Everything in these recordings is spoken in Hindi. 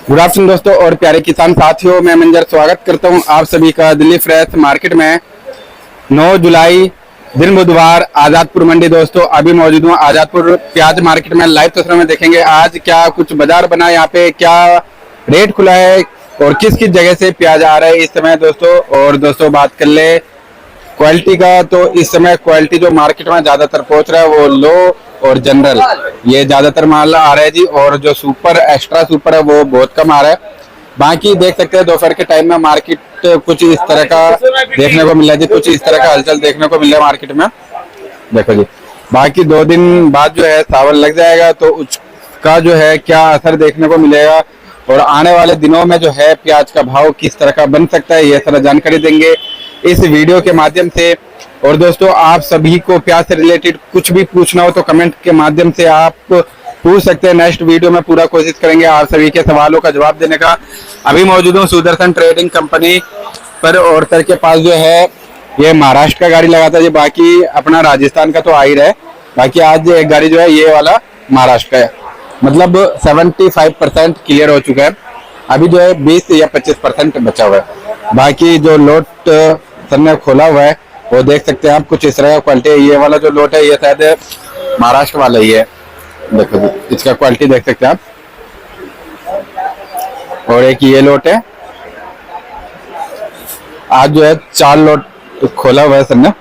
गुड आफ्टरनून दोस्तों और प्यारे किसान साथियों, मैं मंजर स्वागत करता हूं आप सभी का दिल्ली फ्रेश मार्केट में। 9 जुलाई दिन बुधवार, आजादपुर मंडी। दोस्तों अभी मौजूद हूं आजादपुर प्याज मार्केट में। लाइव तस्वीर में देखेंगे आज क्या कुछ बाजार बना, यहाँ पे क्या रेट खुला है और किस किस जगह से प्याज आ रहा है इस समय दोस्तों। और दोस्तों बात कर ले क्वालिटी का, तो इस समय क्वालिटी जो मार्केट में ज्यादातर पहुंच रहा है वो लो और जनरल, ये ज्यादातर माल आ रहा है जी। और जो सुपर एक्स्ट्रा सुपर है वो बहुत कम आ रहा है। बाकी देख सकते हैं दोपहर के टाइम में मार्केट कुछ इस तरह का देखने को मिल रहा है जी, कुछ इस तरह का हलचल देखने को मिल रहा है मार्केट में। देखो जी, बाकी 2 दिन बाद जो है सावन लग जाएगा, तो उसका जो है क्या असर देखने को मिलेगा और आने वाले दिनों में जो है प्याज का भाव किस तरह का बन सकता है, ये सारा जानकारी देंगे इस वीडियो के माध्यम से। और दोस्तों आप सभी को प्याज से रिलेटेड कुछ भी पूछना हो तो कमेंट के माध्यम से आप पूछ सकते हैं। नेक्स्ट वीडियो में पूरा कोशिश करेंगे आप सभी के सवालों का जवाब देने का। अभी मौजूद हूँ सुदर्शन ट्रेडिंग कंपनी पर, और सर के पास जो है ये महाराष्ट्र का गाड़ी लगाता है जी, बाकी अपना राजस्थान का तो आ ही रहा है। बाकी आज एक गाड़ी जो है ये वाला महाराष्ट्र का है, मतलब 75% क्लियर हो चुका है। अभी जो है 20 या 25% बचा हुआ है। बाकी जो लोट सर ने खोला हुआ है वो देख सकते हैं आप, कुछ इस तरह का क्वालिटी है। ये वाला जो लोट है ये शायद महाराष्ट्र वाला ही है, देखो इसका क्वालिटी देख सकते हैं आप। और एक ये लोट है, आज जो है 4 लोट खोला हुआ है सर ने।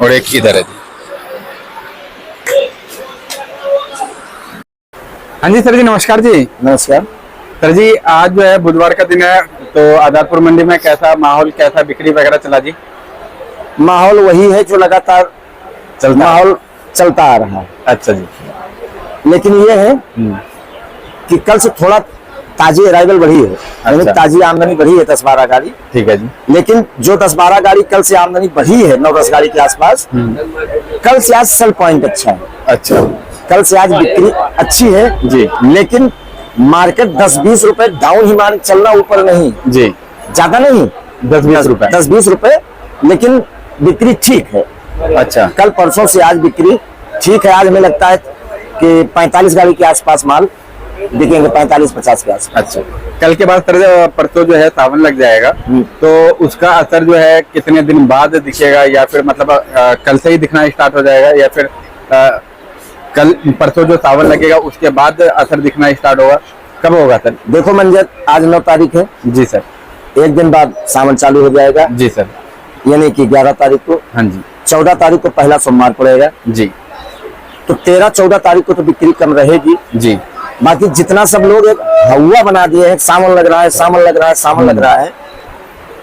और एक इधर है। हाँ जी सर जी, नमस्कार जी। नमस्कार सर जी, आज जो है बुधवार का दिन है, तो आजादपुर मंडी में कैसा माहौल, कैसा बिक्री वगैरह चला जी? माहौल वही है जो लगातार माहौल चलता आ रहा है। अच्छा जी। लेकिन ये है कि कल से थोड़ा ताजी अराइवल बढ़ी है। अच्छा। ताजी आमदनी बढ़ी है 10-12 गाड़ी। ठीक है जी। लेकिन जो 10-12 गाड़ी कल से आमदनी बढ़ी है 9-10 गाड़ी के आसपास, कल से आज सेल पॉइंट अच्छा है। अच्छा, कल से आज बिक्री अच्छी है जी। लेकिन मार्केट 10-20 रुपए डाउन ही मान चलना, ऊपर नहीं जी, ज्यादा नहीं, 10-20 रुपए, 10-20 रुपए, लेकिन बिक्री ठीक है। अच्छा, कल परसों से आज बिक्री ठीक है। आज हमें लगता है कि 45 गाड़ी के आसपास माल बिकेंगे, 45-50 के आसपास। अच्छा। कल के बाद सर परसों जो है सावन लग जाएगा, तो उसका असर जो है कितने दिन बाद दिखेगा, या फिर मतलब कल से ही दिखना स्टार्ट हो जाएगा, या फिर कल परसों जो सावन लगेगा उसके बाद असर दिखना स्टार्ट होगा? कब होगा सर? देखो मंजर, आज 9 तारीख है जी सर। एक दिन बाद सावन चालू हो जाएगा जी सर। यानी कि 11 तारीख को। हाँ जी। 14 तारीख को पहला सोमवार पड़ेगा जी। तो 13-14 तारीख को तो बिक्री कम रहेगी जी। बाकी जितना सब लोग एक हवा बना दिए हैं, सावन लग रहा है, सावन लग रहा है, सावन लग रहा है,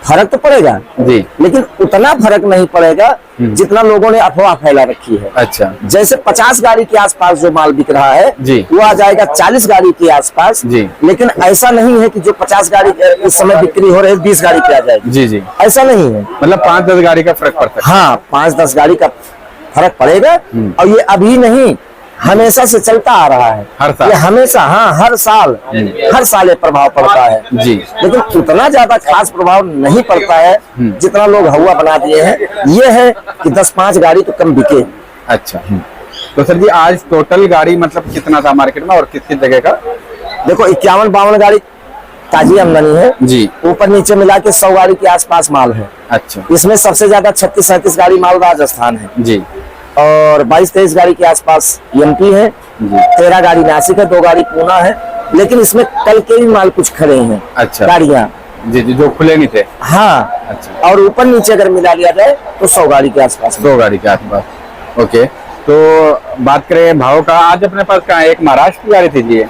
फर्क तो पड़ेगा जी, लेकिन उतना फर्क नहीं पड़ेगा जितना लोगों ने अफवाह फैला रखी है। अच्छा। जैसे 50 गाड़ी के आसपास जो माल बिक रहा है जी, वो आ जाएगा 40 गाड़ी के आसपास जी। लेकिन ऐसा नहीं है कि जो 50 गाड़ी इस समय बिक्री हो रही है 20 गाड़ी पे आ जाएगी। जी जी, ऐसा नहीं है, मतलब 5-10 गाड़ी का फर्क पड़ता है। हाँ 5-10 गाड़ी का फर्क पड़ेगा। और ये अभी नहीं, हमेशा से चलता आ रहा है, हर साल। ये हमेशा, हाँ हर साल ये प्रभाव पड़ता है जी। लेकिन उतना ज्यादा खास प्रभाव नहीं पड़ता है जितना लोग हवा बना दिए हैं। ये है कि 10-5 गाड़ी तो कम बिके। अच्छा। तो सर जी आज टोटल गाड़ी मतलब कितना था मार्केट में और किस किस जगह का? देखो 51-52 गाड़ी ताजी आमदनी है जी, ऊपर नीचे मिला के 100 गाड़ी के आसपास माल है। अच्छा। इसमें सबसे ज्यादा 36-37 गाड़ी माल राजस्थान है जी, और 22-23 गाड़ी के आसपास एमपी है, 13 गाड़ी नासिक है, 2 गाड़ी पूना है। लेकिन इसमें कल के भी माल कुछ खड़े हैं। अच्छा। गाड़ियाँ जी जी, जो खुले नहीं थे। हाँ। अच्छा। और ऊपर नीचे अगर मिला लिया जाए तो 100 गाड़ी के आसपास, 2 गाड़ी के आसपास। ओके, तो बात करें भाव का, आज अपने पास कहाँ एक महाराष्ट्र की गाड़ी थी जी?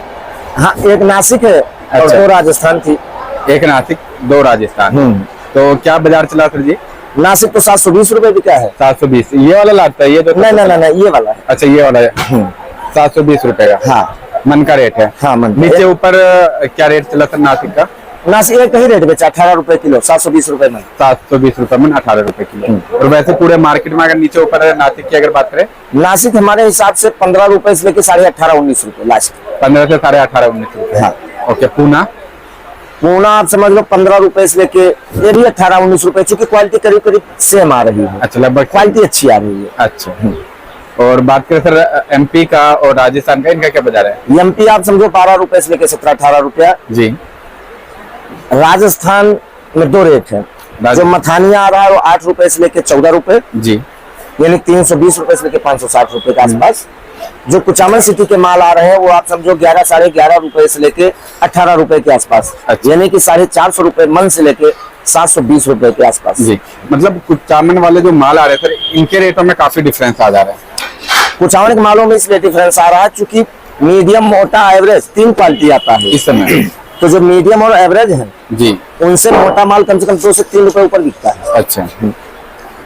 हाँ, एक नासिक है और 2 राजस्थान थी। एक नासिक, 2 राजस्थान। तो क्या बाजार चला सर जी? नासिक तो 720 रुपए बिका है। 720, ये वाला लगता है? ये तो नहीं, ये वाला है। अच्छा, ये वाला है 720 रुपए का। हाँ, मन का रेट है। हाँ, मन। नीचे ऊपर क्या रेट चला सर नासिक का? नासिक एक ही रेट बेचा, 18 रुपए किलो, 720 रुपए मन। 720 रुपए मन, 18 रुपए किलो। और वैसे पूरे मार्केट में अगर नीचे ऊपर नासिक की अगर बात करें, नासिक हमारे हिसाब से 15 रुपए से लेके 18.5-19 रुपए लास्ट। 15 से 18.5-19 रुपए। हाँ। ओके, पूना पूना आप समझ लो 15 रुपए से लेके ये भी 18-19 रुपए, चूंकि क्वालिटी करीब करीब सेम आ रही है। अच्छा, लगभग क्वालिटी अच्छी आ रही है। अच्छा। और बात करें सर एमपी का और राजस्थान का, इनका क्या बाजार है? एमपी आप समझो 12 रुपए से लेके 17-18 रुपया। जी। राजस्थान में दो रेट है, जो मथानिया आ रहा है वो 8 रुपए से लेके 14 रुपए, जी, यानी 320 रुपए से लेके 560 रुपए के आसपास। जो कुचामन सिटी के माल आ रहे हैं वो आप समझो 11 साढ़े 11 रुपए से लेके 18 रुपए के आसपास, अच्छा। यानी कि 450 रुपए मन से लेके 720 रुपए के आसपास। जी, मतलब कुचामन वाले जो माल आ रहे हैं सर, इनके रेटों में काफी डिफरेंस आ जा रहा है। कुचामन के मालों में इसलिए डिफरेंस आ रहा है क्योंकि मीडियम, मोटा, एवरेज 3 क्वालिटी आता है इस समय। तो जो मीडियम और एवरेज है जी, उनसे मोटा माल कम से कम 2 से 3 रुपए ऊपर बिकता है। अच्छा।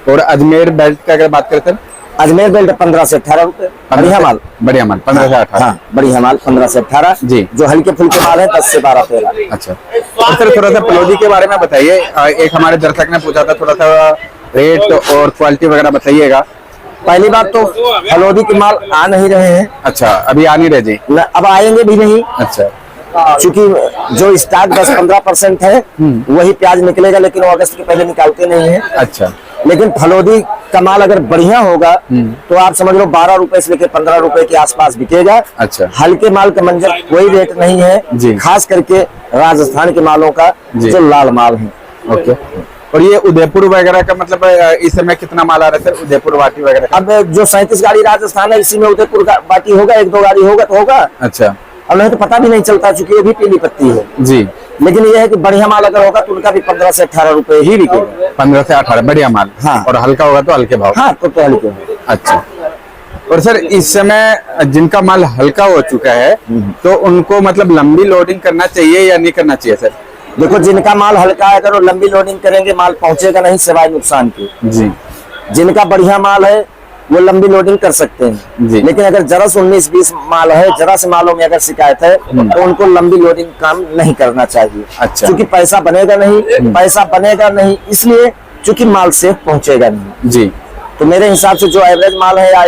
और अजमेर बेल्ट का अगर बात करें सर, अजमेर बेल्ट 15 से 18 रुपए, बढ़िया माल। बढ़िया माल 15 से 18। हाँ, बढ़िया माल 15 से 18। जी। जो हल्के फुल्के माल है 10 से 12-13। अच्छा। और सर थोड़ा सा फलोदी के बारे में बताइए, एक हमारे दर्शक ने पूछा था, थोड़ा सा रेट और क्वालिटी वगैरह बताइएगा। पहली बात तो फलोदी के माल आ नहीं रहे हैं। अच्छा, अभी आ नहीं रहे जी? अब आएंगे भी नहीं, अच्छा। क्योंकि जो स्टॉक 10-15% है वही प्याज निकलेगा, लेकिन वो अगस्त के पहले निकालते नहीं है। अच्छा। लेकिन फलोदी का माल अगर बढ़िया होगा तो आप समझ लो 12 रुपए से लेकर 15 रुपए के आसपास बिकेगा। अच्छा। हल्के माल का मंजर कोई रेट नहीं है जी। खास करके राजस्थान के मालों का जो लाल माल है। ओके। और ये उदयपुर वगैरह का मतलब इस समय कितना माल आ रहा है सर, उदयपुर वाटी वगैरह का? अब जो 37 गाड़ी राजस्थान है, इसी में उदयपुर का बाटी होगा, 1-2 गाड़ी होगा तो होगा। अच्छा। अब नहीं तो पता भी नहीं चलता, चूंकि ये भी पीली पत्ती है। जी। लेकिन ये है कि बढ़िया माल अगर होगा तो उनका भी 15 से 18 रुपए ही बिकेगा। 15 से 18 बढ़िया माल। हाँ। और हल्का होगा तो हल्के भाव। हाँ, तो हल्के होगा। अच्छा। और सर इस समय जिनका माल हल्का हो चुका है तो उनको मतलब लंबी लोडिंग करना चाहिए या नहीं करना चाहिए सर? देखो, जिनका माल हल्का है अगर वो लंबी लोडिंग करेंगे माल पहुंचेगा नहीं सिवाय नुकसान के। जी। जिनका बढ़िया माल है वो लंबी लोडिंग कर सकते हैं जी। लेकिन अगर जरा से 19-20 माल है, जरा से मालों में अगर शिकायत है तो उनको लंबी लोडिंग काम नहीं करना चाहिए। अच्छा। क्योंकि पैसा बनेगा नहीं, इसलिए क्योंकि माल सेफ पहुंचेगा नहीं। जी। तो मेरे हिसाब से जो एवरेज माल है या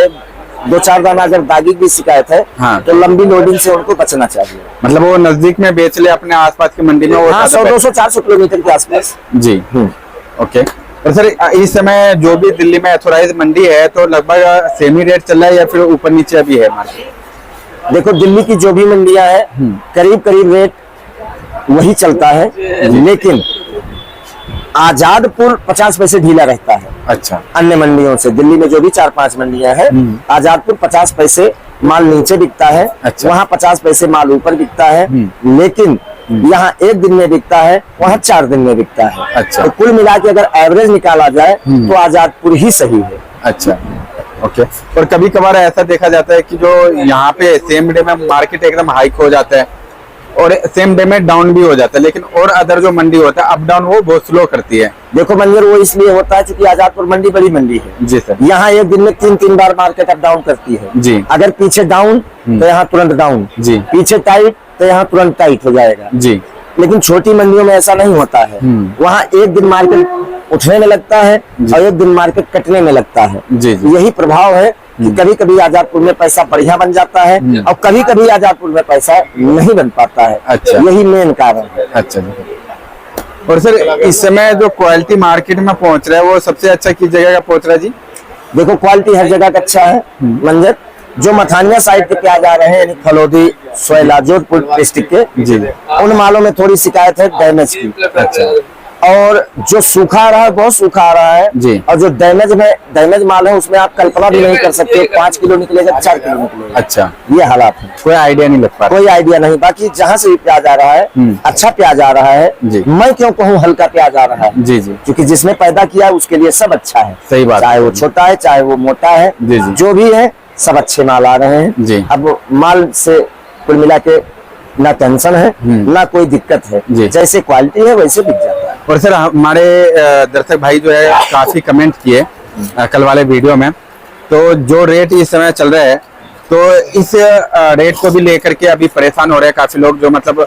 2-4 दाना अगर दागी की शिकायत है हाँ। तो लंबी लोडिंग से उनको बचना चाहिए। मतलब वो नजदीक में बेच ले अपने आसपास की मंडी में, वो हाँ, 100-200-400 किलोमीटर के आसपास। जी। ओके। और सर इस समय जो भी दिल्ली में ऑथोराइज मंडी है तो लगभग सेमी रेट चल रहा है या फिर ऊपर नीचे अभी है मार्केट? देखो, दिल्ली की जो भी मंडियां है करीब रेट वही चलता है, लेकिन आजादपुर 50 पैसे ढीला रहता है। अच्छा। अन्य मंडियों से दिल्ली में जो भी 4-5 मंडियां हैं, आजादपुर 50 पैसे माल नीचे बिकता है। अच्छा। वहाँ 50 पैसे माल ऊपर बिकता है, लेकिन यहाँ 1 दिन में बिकता है, वहाँ 4 दिन में बिकता है। अच्छा। तो कुल मिला के अगर एवरेज निकाला जाए तो आजादपुर ही सही है। अच्छा। ओके। और कभी कभार ऐसा देखा जाता है कि जो यहाँ पे सेम डे में मार्केट एकदम हाइक हो जाता है और सेम डे में डाउन भी हो जाता है, लेकिन और अदर जो मंडी होता है अप डाउन वो बहुत स्लो करती है। देखो मंजर, वो इसलिए होता है क्योंकि आजादपुर मंडी बड़ी मंडी है। जी सर। यहाँ 1 दिन में 3-3 बार मार्केट अप डाउन करती है। जी। अगर पीछे डाउन तो यहाँ तुरंत डाउन, जी। पीछे टाइट तो यहाँ तुरंत टाइट हो जाएगा। जी। लेकिन छोटी मंडियों में ऐसा नहीं होता है। वहाँ 1 दिन मार्केट उठने में लगता है और 1 दिन मार्केट कटने में लगता है। जी, जी। यही प्रभाव है कि कभी कभी आजादपुर में पैसा बढ़िया बन जाता है और कभी कभी आजादपुर में पैसा नहीं बन पाता है। अच्छा। यही मेन कारण है। अच्छा जी। और सर इस समय जो क्वालिटी मार्केट में पहुंच रहा है वो सबसे अच्छा किस जगह का पहुंच रहा है जी? देखो, क्वालिटी हर जगह का अच्छा है मंजर। जो मथानिया साइड के प्याज आ रहे हैं, यानी फलोदी, सोयला, जोधपुर डिस्ट्रिक्ट के, जी, उन मालों में थोड़ी शिकायत है डैमेज की। अच्छा। और जो सूखा आ रहा है बहुत सूखा आ रहा है जी। और जो डैमेज माल है उसमें आप कल्पना भी नहीं कर सकते 5 किलो निकलेगा, 4 किलो निकलेगा। अच्छा। ये हालात है, कोई आइडिया नहीं लग पा रहा। कोई आइडिया नहीं। बाकी जहाँ से भी प्याज आ रहा है अच्छा प्याज आ रहा है। जी। मैं क्यों कहूँ हल्का प्याज आ रहा है? जी, जी। क्योंकि जिसने पैदा किया उसके लिए सब अच्छा है। सही बात। चाहे वो छोटा है चाहे वो मोटा है, जी, जी। जो भी है सब अच्छे माल आ रहे हैं। जी। अब माल से कुल मिला के ना टेंशन है ना कोई दिक्कत है। जी। जैसे क्वालिटी है वैसे बिक जाता है। और सर हमारे दर्शक भाई जो है काफी कमेंट किए कल वाले वीडियो में, तो जो रेट इस समय चल रहा है तो इस रेट को भी लेकर के अभी परेशान हो रहे हैं काफी लोग, जो मतलब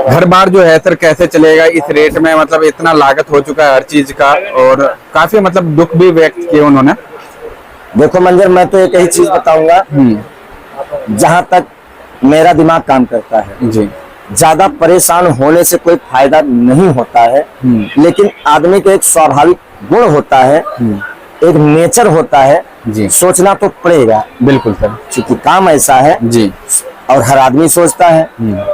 घर बार जो है सर कैसे चलेगा इस रेट में, मतलब इतना लागत हो चुका है हर चीज का, और काफी मतलब दुख भी व्यक्त किए उन्होंने। देखो मंजर, मैं तो एक ही चीज बताऊंगा, जहां तक मेरा दिमाग काम करता है जी, ज्यादा परेशान होने से कोई फायदा नहीं होता है। लेकिन आदमी का एक स्वाभाविक गुण होता है एक नेचर होता है जी। सोचना तो पड़ेगा, बिल्कुल सर। क्योंकि काम ऐसा है जी और हर आदमी सोचता है,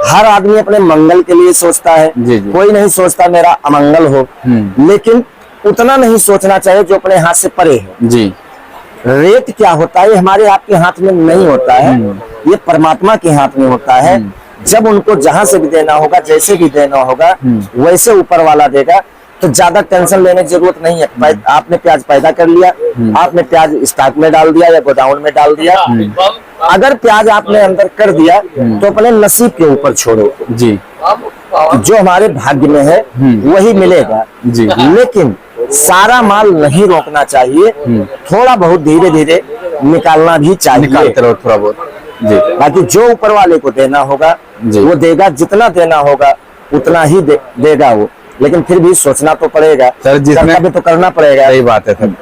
हर आदमी अपने मंगल के लिए सोचता है। जी, जी। कोई नहीं सोचता मेरा अमंगल हो, लेकिन उतना नहीं सोचना चाहिए जो अपने हाथ से परे है। जी रेट क्या होता है, ये हमारे आपके हाथ में नहीं होता है, ये परमात्मा के हाथ में होता है। जब उनको जहां से भी देना होगा, जैसे भी देना होगा, वैसे ऊपर वाला देगा। तो ज्यादा टेंशन लेने की जरूरत नहीं है। आपने प्याज पैदा कर लिया, आपने प्याज स्टॉक में डाल दिया या गोडाउन में डाल दिया। अगर प्याज आपने अंदर कर दिया तो अपने नसीब के ऊपर छोड़ो जी। जो हमारे भाग्य में है वही मिलेगा जी। लेकिन सारा माल नहीं रोकना चाहिए, थोड़ा बहुत धीरे धीरे निकालना भी चाहिए। निकालते रहो थोड़ा बहुत। जी। बाकी जो ऊपर वाले को देना होगा जी। वो देगा, जितना देना होगा उतना ही देगा वो। लेकिन फिर भी सोचना तो पड़ेगा सर, जिसने कर्तव्य तो करना पड़ेगा। सही बात है सर,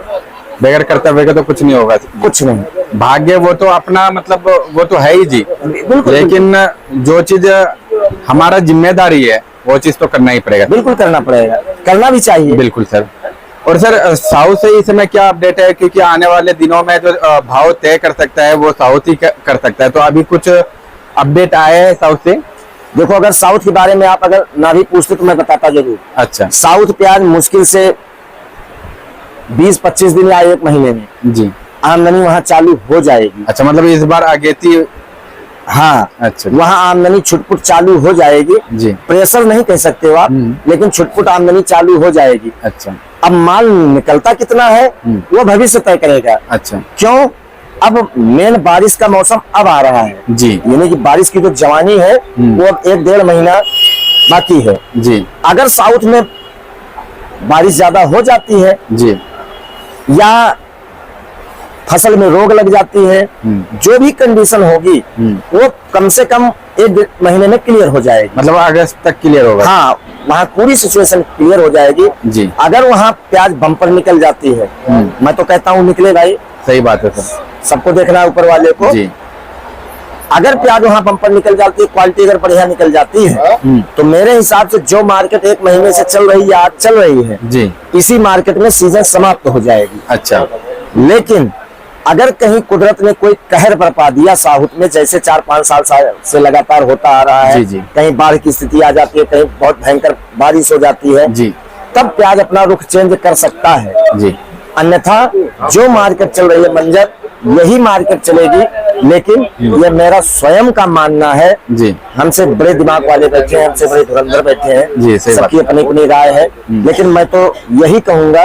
बगैर कर्तव्य के तो कुछ नहीं होगा। कुछ नहीं, भाग्य वो तो अपना मतलब वो तो है ही जी, बिल्कुल लेकिन जो चीज हमारा जिम्मेदारी है वो चीज तो करना ही पड़ेगा। बिल्कुल करना पड़ेगा, करना भी चाहिए। बिल्कुल सर। और सर साउथ से इस समय क्या अपडेट है, क्योंकि आने वाले दिनों में जो भाव तय कर सकता है वो साउथ ही कर सकता है, तो अभी कुछ अपडेट आए हैं साउथ से? देखो, अगर साउथ के बारे में आप अगर ना भी पूछते तो मैं बताता जरूर। अच्छा। साउथ प्याज मुश्किल से 20-25 दिन या 1 महीने में जी आमदनी वहाँ चालू हो जाएगी। अच्छा, मतलब इस बार अगेती। हाँ, अच्छा। वहाँ आमदनी छुटपुट चालू हो जाएगी जी। प्रेशर नहीं कह सकते हो आप, लेकिन छुटपुट आमदनी चालू हो जाएगी। अच्छा। अब माल निकलता कितना है वो भविष्य तय करेगा। अच्छा। क्यों? अब मेन बारिश का मौसम अब आ रहा है जी। यानी कि बारिश की जो जवानी है वो अब 1-1.5 महीना बाकी है जी। अगर साउथ में बारिश ज्यादा हो जाती है जी। या फसल में रोग लग जाती है, जो भी कंडीशन होगी वो कम से कम 1 महीने में क्लियर हो जाएगी। मतलब अगस्त तक क्लियर होगा? हाँ, वहाँ पूरी सिचुएशन क्लियर हो जाएगी जी। अगर वहाँ प्याज बम्पर निकल जाती है, मैं तो कहता हूँ निकले भाई। सही बात है सर, सबको देखना है ऊपर वाले को जी। अगर प्याज वहाँ बम्पर निकल जाती है, क्वालिटी अगर बढ़िया निकल जाती है, तो मेरे हिसाब से जो मार्केट 1 महीने से चल रही है, आज चल रही है जी, इसी मार्केट में सीजन समाप्त हो जाएगी। अच्छा। लेकिन अगर कहीं कुदरत ने कोई कहर बरपा दिया साउथ में, जैसे 4-5 साल से लगातार होता आ रहा है, जी, जी। कहीं बाढ़ की स्थिति आ जाती है, कहीं बहुत भयंकर बारिश हो जाती है जी, तब प्याज अपना रुख चेंज कर सकता है। जी। अन्यथा जो मार्केट चल रही है मंजर, यही मार्केट चलेगी। लेकिन ये मेरा स्वयं का मानना है, जी। हमसे बड़े दिमाग वाले बैठे हैं, हमसे बड़े धुरंधर बैठे हैं, जी, सही बात। सबकी अपनी अपनी राय है, लेकिन मैं तो यही कहूंगा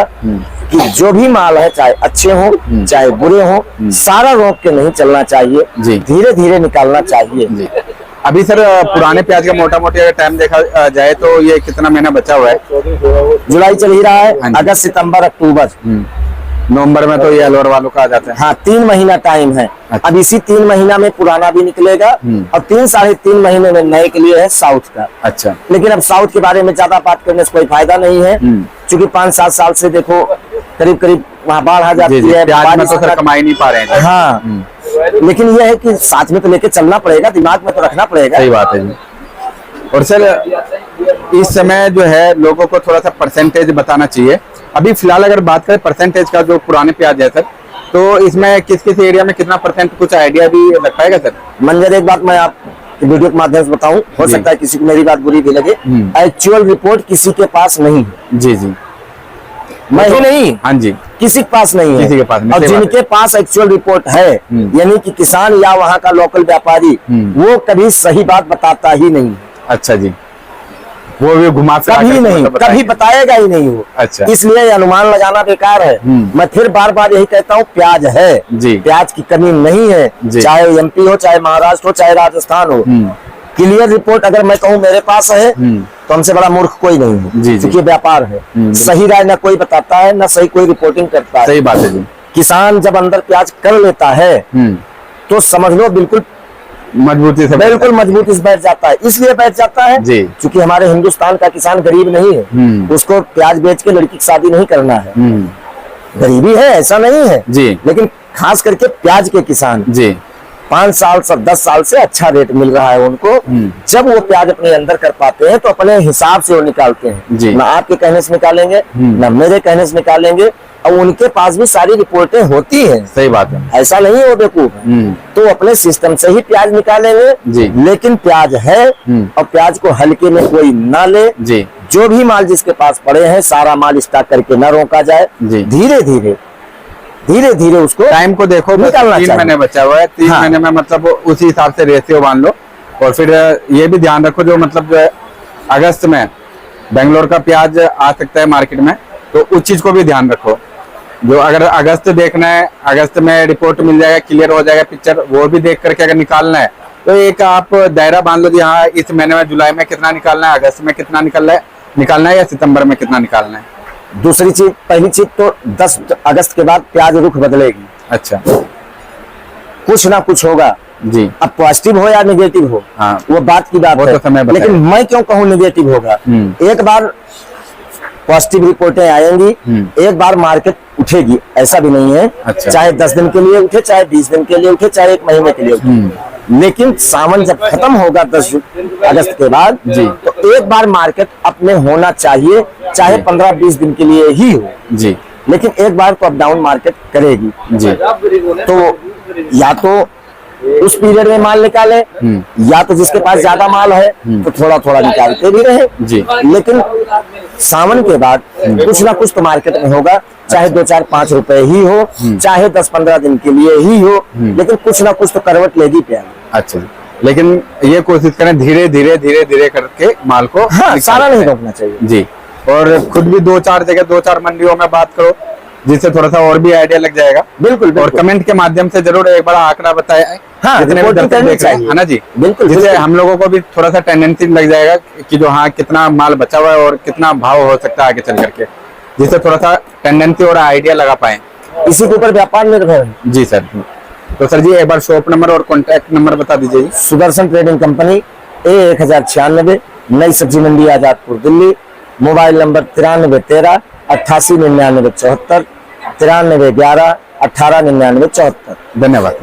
कि जो भी माल है, चाहे अच्छे हो चाहे बुरे हो, सारा रोक के नहीं चलना चाहिए, जी। धीरे धीरे निकालना चाहिए। जी। अभी सर पुराने प्याज का मोटा मोटी अगर टाइम देखा जाए तो ये कितना महीना बचा हुआ है? जुलाई चल ही रहा है, हाँ जी। अगस्त सितंबर अक्टूबर, नवंबर में तो ये अलवर वालों का आ जाता है। हाँ 3 महीना टाइम है। अच्छा। अब इसी 3 महीना में पुराना भी निकलेगा और 3-3.5 महीने में नए के लिए है साउथ का। अच्छा। लेकिन अब साउथ के बारे में ज्यादा बात करने से कोई फायदा नहीं है, क्योंकि 5-7 साल से देखो करीब करीब वहाँ बाढ़ आ जाती जी, है, प्याज में बारिश तो सर कमा ही नहीं पा रहे हैं। हाँ, लेकिन यह है कि साथ में तो लेके चलना पड़ेगा, दिमाग में तो रखना पड़ेगा। सही बात है जी। और सर इस समय जो है लोगों को थोड़ा सा परसेंटेज बताना चाहिए। अभी फिलहाल अगर बात करें परसेंटेज का, जो पुराने प्याज है सर, तो इसमें किस किस एरिया में कितना परसेंट, कुछ आइडिया भी लग पाएगा सर? मंजर, एक बात मैं आप वीडियो के माध्यम से बताऊं, हो जी। सकता है किसी को मेरी बात बुरी भी लगे, एक्चुअल रिपोर्ट किसी के पास नहीं है। जी जी। मैं ही नहीं, हाँ जी, किसी के पास नहीं है। किसी के पास नहीं, और सही बात जिनके पास एक्चुअल रिपोर्ट है, यानी कि किसान या वहाँ का लोकल व्यापारी, वो कभी सही बात बताता ही नहीं है। अच्छा जी, वो भी घुमा फिरा कभी कर नहीं, मतलब कभी बताएगा ही नहीं वो। अच्छा। इसलिए ये अनुमान लगाना बेकार है। मैं फिर बार बार यही कहता हूँ, प्याज है जी। प्याज की कमी नहीं है, जी। चाहे एमपी हो, चाहे महाराष्ट्र हो, चाहे राजस्थान हो। क्लियर रिपोर्ट अगर मैं कहूँ मेरे पास है तो हमसे बड़ा मूर्ख कोई नहीं है, जी, जी। क्योंकि व्यापार है। सही राय ना कोई बताता है, ना सही कोई रिपोर्टिंग करता है। सही बात है जी। किसान जब अंदर प्याज कर लेता है तो समझ लो बिल्कुल मजबूती से बिल्कुल मजबूती से बैठ जाता है। इसलिए बैठ जाता है जी। क्योंकि हमारे हिंदुस्तान का किसान गरीब नहीं है, उसको प्याज बेच के लड़की की शादी नहीं करना है। गरीबी है ऐसा नहीं है जी, लेकिन खास करके प्याज के किसान जी 5 साल से 10 साल से अच्छा रेट मिल रहा है उनको। जब वो प्याज अपने अंदर कर पाते हैं तो अपने हिसाब से वो निकालते हैं, जी। ना आपके कहने से निकालेंगे, ना मेरे कहने से निकालेंगे। और उनके पास भी सारी रिपोर्टें होती हैं, सही बात है। ऐसा नहीं है वो बेवकूफ है। तो अपने सिस्टम से ही प्याज निकालेंगे जी। लेकिन प्याज है और प्याज को हल्के में कोई ना ले जी जो भी माल जिसके पास पड़े हैं सारा माल स्टॉक करके न रोका जाए, जी। धीरे धीरे उसको टाइम को देखो, बस निकालना 3 चाहिए। महीने बचा हुआ है, 3 हाँ। महीने में मतलब उसी हिसाब से रेशियो बांध लो। और फिर ये भी ध्यान रखो जो मतलब जो है अगस्त में बेंगलोर का प्याज आ सकता है मार्केट में, तो उस चीज को भी ध्यान रखो। जो अगर अगस्त देखना है, अगस्त में रिपोर्ट मिल जाएगा, क्लियर हो जाएगा पिक्चर, वो भी देख करके अगर निकालना है तो एक आप दायरा बांध लो कि हाँ इस महीने में जुलाई में कितना निकालना है, अगस्त में कितना निकालना है या सितंबर में कितना निकालना है। दूसरी चीज, पहली चीज तो 10 अगस्त के बाद प्याज रुख बदलेगी। अच्छा, कुछ ना कुछ होगा जी। अब पॉजिटिव हो या नेगेटिव हो, हाँ। वो बात की बात वो है। तो समय बताएगा। लेकिन मैं क्यों कहूँ नेगेटिव होगा, एक बार पॉजिटिव रिपोर्टें आएंगी, एक बार मार्केट उठेगी, ऐसा भी नहीं है। अच्छा। चाहे 10 दिन के लिए उठे, चाहे 20 दिन के लिए उठे, चाहे 1 महीने के लिए उठे, लेकिन सावन जब खत्म होगा 10 अगस्त के बाद जी। तो एक बार मार्केट अपने होना चाहिए, चाहे 15-20 दिन के लिए ही हो, जी लेकिन एक बार तो अप डाउन मार्केट करेगी। जी। तो या तो उस पीरियड में माल निकाले, या तो जिसके पास ज्यादा माल है तो थोड़ा थोड़ा निकालते भी रहे जी। लेकिन सावन के बाद कुछ ना कुछ तो मार्केट में होगा, चाहे 2-4-5 रुपए ही हो, चाहे 10-15 दिन के लिए ही हो, लेकिन कुछ ना कुछ तो करवट लेगी प्याज। अच्छा, लेकिन ये कोशिश करें धीरे धीरे करके माल को हाँ, सारा नहीं निकालते हैं। रोकना चाहिए जी। और खुद भी 2-4 जगह 2-4 मंडियों में बात करो, जिससे थोड़ा सा और भी आइडिया लग जाएगा। बिल्कुल और बिल्कुल। कमेंट के माध्यम से जरूर एक बड़ा आंकड़ा बताया, हाँ, जितने भी रिपोर्टिंग दर्शक करनी देख रहे हैं, चाहिए। है ना जी। बिल्कुल, जिससे बिल्कुल। हम लोगों को भी थोड़ा सा टेंडेंसी लग जाएगा कि जो हाँ कितना माल बचा हुआ है और कितना भाव हो सकता है आगे चल करके, जिससे थोड़ा सा टेंडेंसी और आइडिया लगा पाए। इसी के ऊपर व्यापार निर्भर है। जी सर। तो सर जी एक बार शॉप नंबर और कॉन्टैक्ट नंबर बता दीजिए। Sudarshan trading company, A1096, Nai Sabzi Mandi, Azadpur, Delhi. Mobile number 9313 88 99 74, 9311 18 99 74। धन्यवाद।